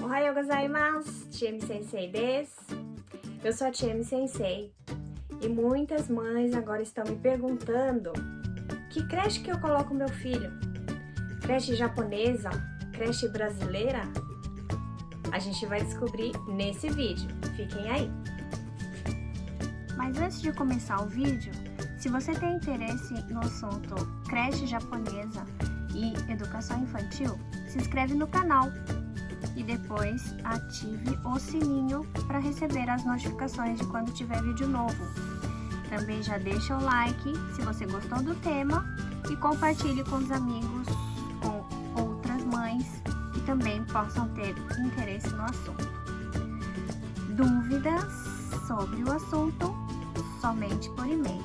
Ohayou gozaimasu, Chiemi Sensei desu. Eu sou a Chiemi Sensei e muitas mães agora estão me perguntando que creche que eu coloco meu filho? Creche japonesa? Creche brasileira? A gente vai descobrir nesse vídeo, fiquem aí! Mas antes de começar o vídeo, se você tem interesse no assunto creche japonesa e educação infantil, se inscreve no canal e depois ative o sininho para receber as notificações de quando tiver vídeo novo. Também já deixa o like se você gostou do tema e compartilhe com os amigos, com outras mães que também possam ter interesse no assunto. Dúvidas sobre o assunto, somente por e-mail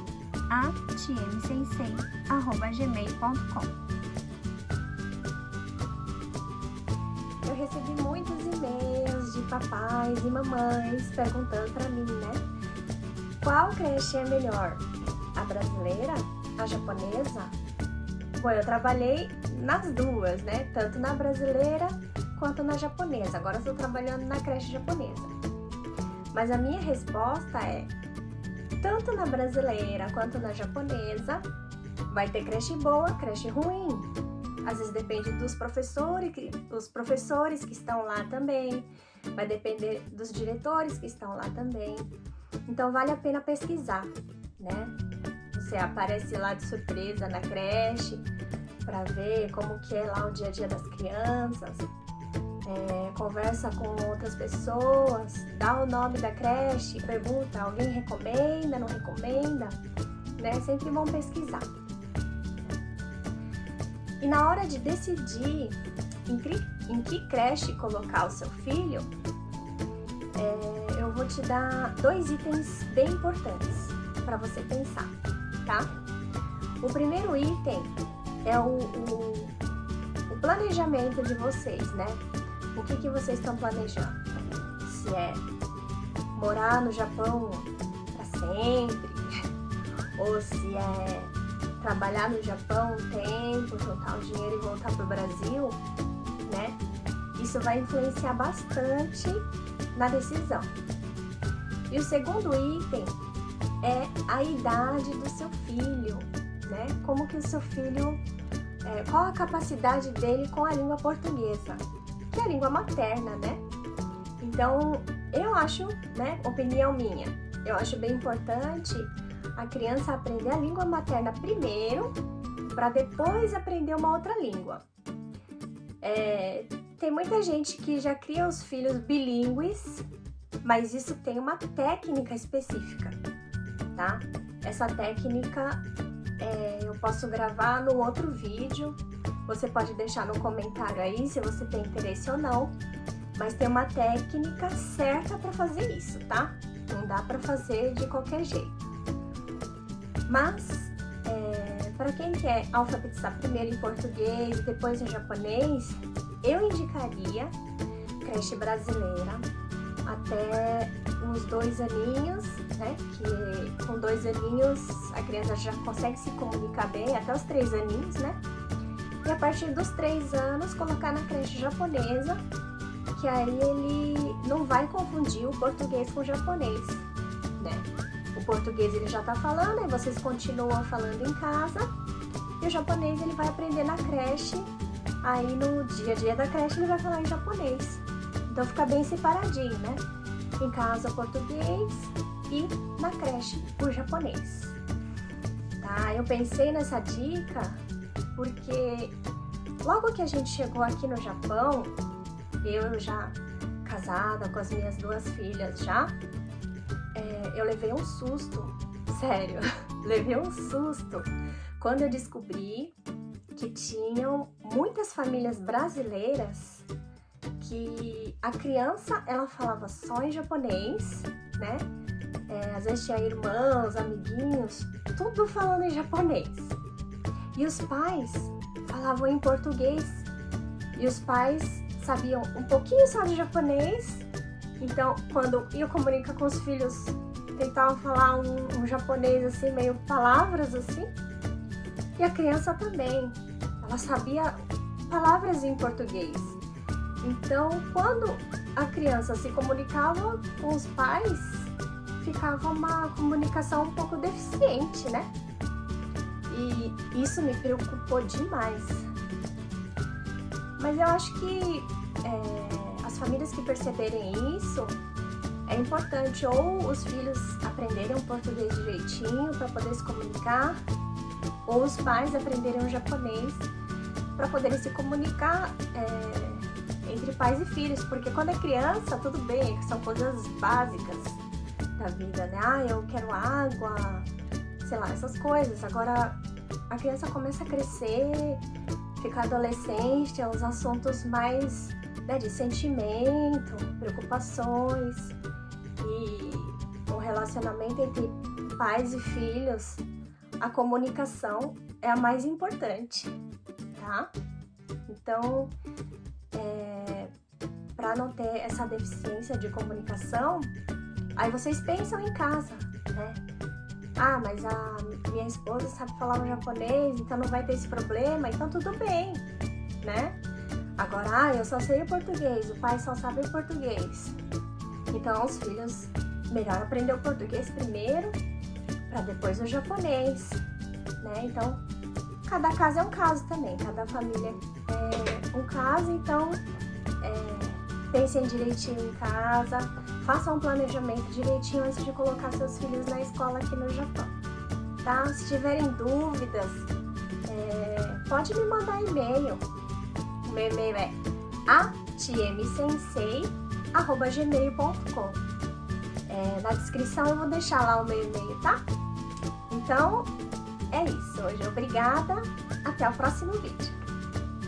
a chiemsensei@gmail.com. Eu recebi muitos e-mails de papais e mamães perguntando para mim, né? Qual creche é melhor? A brasileira? A japonesa? Bom, eu trabalhei nas duas, né? Tanto na brasileira quanto na japonesa. Agora eu estou trabalhando na creche japonesa. Mas a minha resposta é: tanto na brasileira quanto na japonesa vai ter creche boa, creche ruim. Às vezes depende dos professores que estão lá também, vai depender dos diretores que estão lá também. Então vale a pena pesquisar, né? Você aparece lá de surpresa na creche para ver como que é lá o dia a dia das crianças, conversa com outras pessoas, dá o nome da creche, pergunta, alguém recomenda, não recomenda, né? É sempre bom pesquisar. E na hora de decidir em que creche colocar o seu filho, eu vou te dar 2 itens bem importantes para você pensar, tá? O primeiro item é o planejamento de vocês, né? O que vocês estão planejando? Se é morar no Japão para sempre, ou se é trabalhar no Japão um tempo, juntar o dinheiro e voltar para o Brasil, né? Isso vai influenciar bastante na decisão. E o segundo item é a idade do seu filho, né? Como que o seu filho, qual a capacidade dele com a língua portuguesa, que é a língua materna, né? Então, eu acho, né, opinião minha, eu acho bem importante a criança aprender a língua materna primeiro, para depois aprender uma outra língua. Tem muita gente que já cria os filhos bilíngues, mas isso tem uma técnica específica, tá? Essa técnica eu posso gravar no outro vídeo, você pode deixar no comentário aí se você tem interesse ou não, mas tem uma técnica certa para fazer isso, tá? Não dá para fazer de qualquer jeito. Mas, para quem quer alfabetizar primeiro em português e depois em japonês, eu indicaria creche brasileira até uns 2 aninhos, né? Que com 2 aninhos a criança já consegue se comunicar bem, até os 3 aninhos, né? E a partir dos 3 anos colocar na creche japonesa, que aí ele não vai confundir o português com o japonês, né? O português ele já tá falando, e vocês continuam falando em casa, e o japonês ele vai aprender na creche, aí no dia a dia da creche ele vai falar em japonês. Então fica bem separadinho, né? Em casa português e na creche o japonês. Tá? Eu pensei nessa dica porque logo que a gente chegou aqui no Japão, eu já casada com as minhas 2 filhas já, eu levei um susto, sério, levei um susto quando eu descobri que tinham muitas famílias brasileiras que a criança, ela falava só em japonês, né? Às vezes tinha irmãos, amiguinhos, tudo falando em japonês. E os pais falavam em português. E os pais sabiam um pouquinho só de japonês. Então, quando eu comunicar com os filhos, tentavam falar um japonês assim, meio palavras assim. E a criança também, ela sabia palavras em português. Então, quando a criança se comunicava com os pais, ficava uma comunicação um pouco deficiente, né? E isso me preocupou demais. Mas eu acho que as famílias que perceberem isso, é importante ou os filhos aprenderem o português direitinho para poder se comunicar, ou os pais aprenderem o japonês para poderem se comunicar entre pais e filhos, porque quando é criança, tudo bem, são coisas básicas da vida, né? Ah, eu quero água, sei lá, essas coisas. Agora, a criança começa a crescer, ficar adolescente, é uns assuntos mais, né, de sentimento, preocupações, e o relacionamento entre pais e filhos, a comunicação é a mais importante, tá? Então, para não ter essa deficiência de comunicação, aí vocês pensam em casa, né? Ah, mas a minha esposa sabe falar o japonês, então não vai ter esse problema, então tudo bem, né? Agora, eu só sei o português, o pai só sabe o português. Então, os filhos, melhor aprender o português primeiro, para depois o japonês, né? Então, cada caso é um caso também, cada família é um caso, então pensem direitinho em casa, façam um planejamento direitinho antes de colocar seus filhos na escola aqui no Japão, tá? Se tiverem dúvidas, pode me mandar e-mail. O meu e-mail é atiemsensei@gmail.com. Na descrição eu vou deixar lá o meu e-mail, tá? Então, é isso. Hoje, obrigada. Até o próximo vídeo.